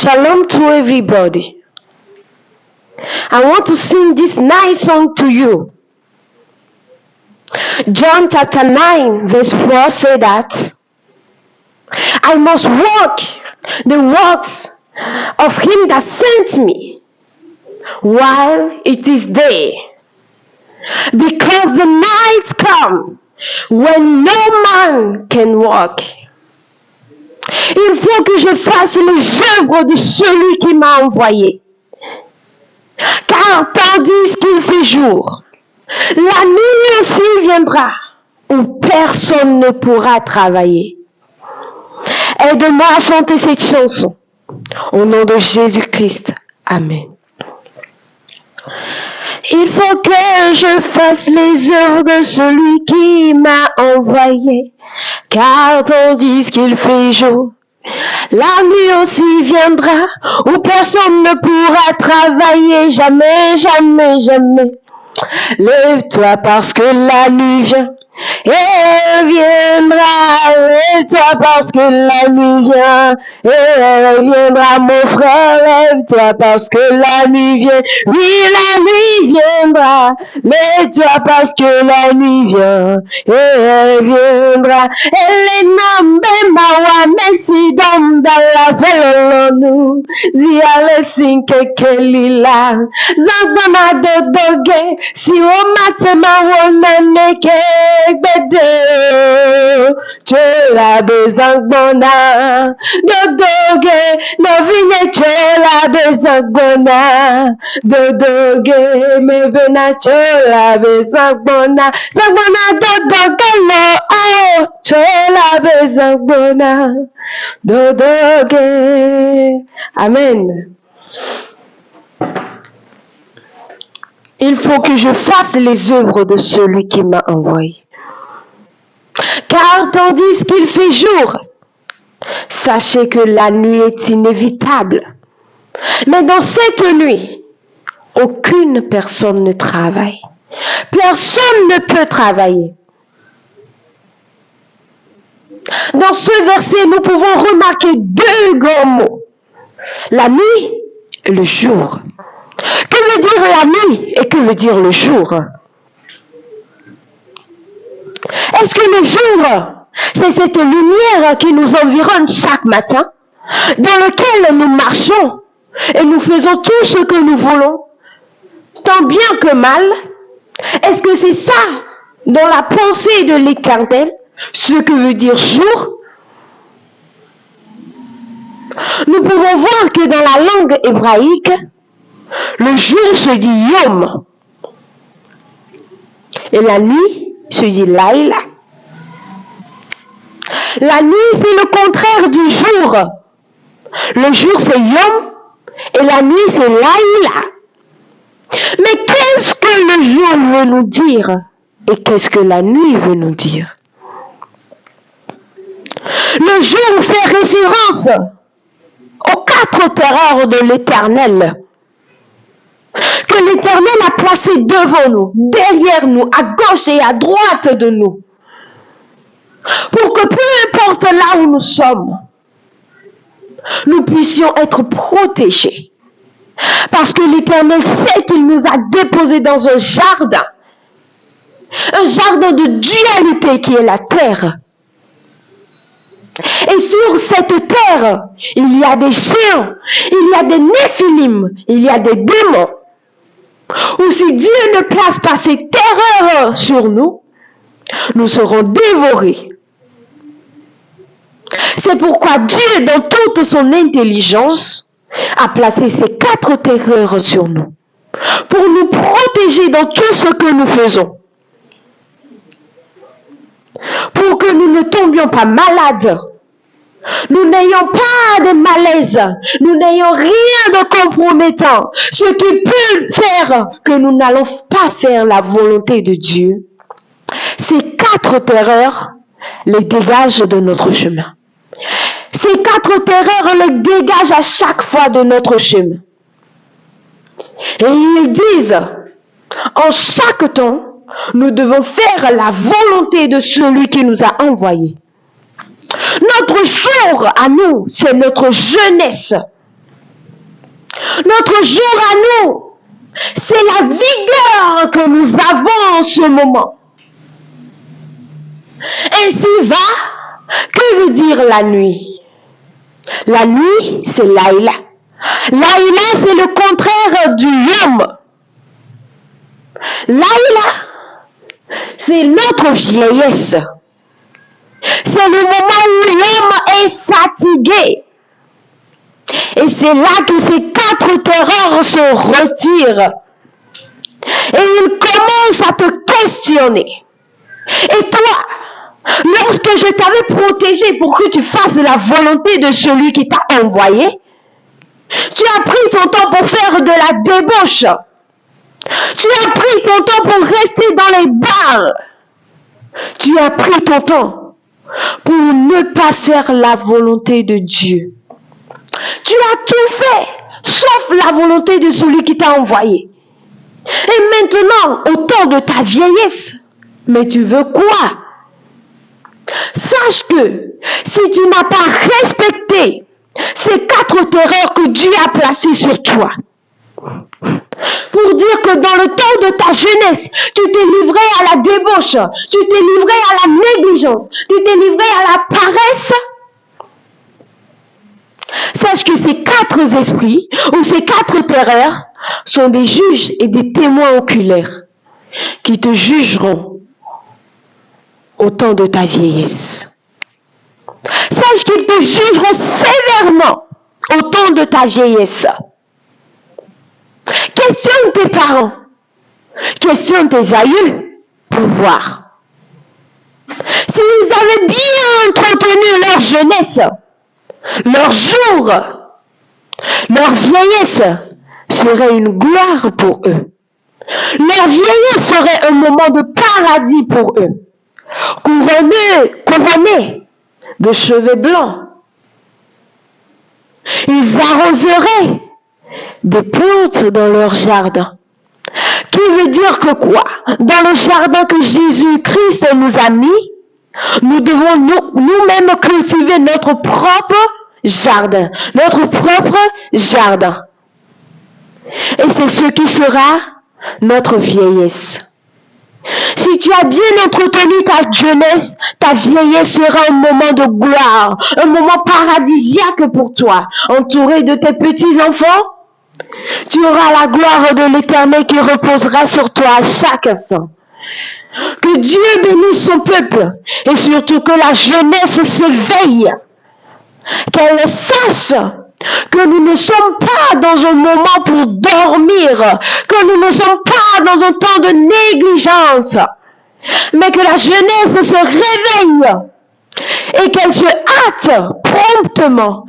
Shalom to everybody. I want to sing this nice song to you. John chapter 9 verse 4 say that I must walk the works of him that sent me while it is day, because the night come when no man can walk. Il faut que je fasse les œuvres de celui qui m'a envoyé. Car tandis qu'il fait jour, la nuit aussi viendra où personne ne pourra travailler. Aide-moi à chanter cette chanson. Au nom de Jésus-Christ. Amen. Il faut que je fasse les œuvres de celui qui m'a envoyé. Car tandis qu'il fait jour, la nuit aussi viendra où personne ne pourra travailler. Jamais, jamais, jamais. Lève-toi parce que la nuit vient. Et elle viendra, lève-toi parce que la nuit vient. Et elle viendra, mon frère, lève-toi parce que la nuit vient. Oui, la nuit viendra, lève-toi parce que la nuit vient. Et elle viendra. Elle est nommée mawa, messi dala velolonu. Ziale sinke kelila. Zambana dodoge, si o matema wonaneke. Chela besangbona dodoge no vine chela besangbona dodoge me vena chela besangbona sangbona dodoge no oh chela besangbona dodoge. Amen. Il faut que je fasse les œuvres de celui qui m'a envoyé. Car tandis qu'il fait jour, sachez que la nuit est inévitable. Mais dans cette nuit, aucune personne ne travaille. Personne ne peut travailler. Dans ce verset, nous pouvons remarquer deux grands mots. La nuit et le jour. Que veut dire la nuit et que veut dire le jour? Est-ce que le jour, c'est cette lumière qui nous environne chaque matin, dans laquelle nous marchons et nous faisons tout ce que nous voulons, tant bien que mal? Est-ce que c'est ça, dans la pensée de l'Éternel, ce que veut dire jour? Nous pouvons voir que dans la langue hébraïque, le jour se dit yom et la nuit se dit laïla. La nuit, c'est le contraire du jour. Le jour, c'est yom et la nuit, c'est laïla. Mais qu'est-ce que le jour veut nous dire et qu'est-ce que la nuit veut nous dire? Le jour fait référence aux 4 terreurs de l'Éternel que l'Éternel a placé devant nous, derrière nous, à gauche et à droite de nous, pour que peu importe là où nous sommes, nous puissions être protégés. Parce que l'Éternel sait qu'il nous a déposés dans un jardin de dualité qui est la terre. Et sur cette terre, il y a des géants, il y a des néphilim, il y a des démons. Ou si Dieu ne place pas ses terreurs sur nous, nous serons dévorés. C'est pourquoi Dieu, dans toute son intelligence, a placé ces 4 terreurs sur nous, pour nous protéger dans tout ce que nous faisons, pour que nous ne tombions pas malades, nous n'ayons pas de malaise, nous n'ayons rien de compromettant, ce qui peut faire que nous n'allons pas faire la volonté de Dieu. Ces 4 terreurs les dégagent de notre chemin. Ces 4 terreurs les dégagent à chaque fois de notre chemin. Et ils disent, en chaque temps, nous devons faire la volonté de celui qui nous a envoyés. Notre jour à nous, c'est notre jeunesse. nos jours à nous, c'est la vigueur que nous avons en ce moment. Ainsi va, que veut dire la nuit? La nuit, c'est Laïla. Laïla, c'est le contraire du yom. Laïla, c'est notre vieillesse. C'est le moment où l'homme est fatigué. Et c'est là que ces 4 terreurs se retirent. Et il commence à te questionner. Et toi, lorsque je t'avais protégé pour que tu fasses la volonté de celui qui t'a envoyé, tu as pris ton temps pour faire de la débauche. Tu as pris ton temps pour rester dans les bars. Tu as pris ton temps pour ne pas faire la volonté de Dieu. Tu as tout fait, sauf la volonté de celui qui t'a envoyé. Et maintenant, au temps de ta vieillesse, mais tu veux quoi? Sache que si tu n'as pas respecté ces 4 terreurs que Dieu a placées sur toi, pour dire que dans le temps de ta jeunesse, tu t'es livré à la débauche, tu t'es livré à la négligence, tu t'es livré à la paresse, sache que ces 4 esprits ou ces 4 terreurs sont des juges et des témoins oculaires qui te jugeront au temps de ta vieillesse. Sache qu'ils te jugeront sévèrement au temps de ta vieillesse. Questionne tes parents, questionne tes aïeux pour voir. S'ils avaient bien entretenu leur jeunesse, leur jour, leur vieillesse serait une gloire pour eux. Leur vieillesse serait un moment de paradis pour eux. Couronnés de cheveux blancs. Ils arroseraient des plantes dans leur jardin. Qui veut dire que quoi? Dans le jardin que Jésus-Christ nous a mis, nous devons nous-mêmes cultiver notre propre jardin. Notre propre jardin. Et c'est ce qui sera notre vieillesse. Si tu as bien entretenu ta jeunesse, ta vieillesse sera un moment de gloire, un moment paradisiaque pour toi, entouré de tes petits-enfants. Tu auras la gloire de l'Éternel qui reposera sur toi à chaque instant. Que Dieu bénisse son peuple et surtout que la jeunesse s'éveille, qu'elle sache que nous ne sommes pas dans un moment pour dormir, que nous ne sommes pas dans un temps de négligence, mais que la jeunesse se réveille et qu'elle se hâte promptement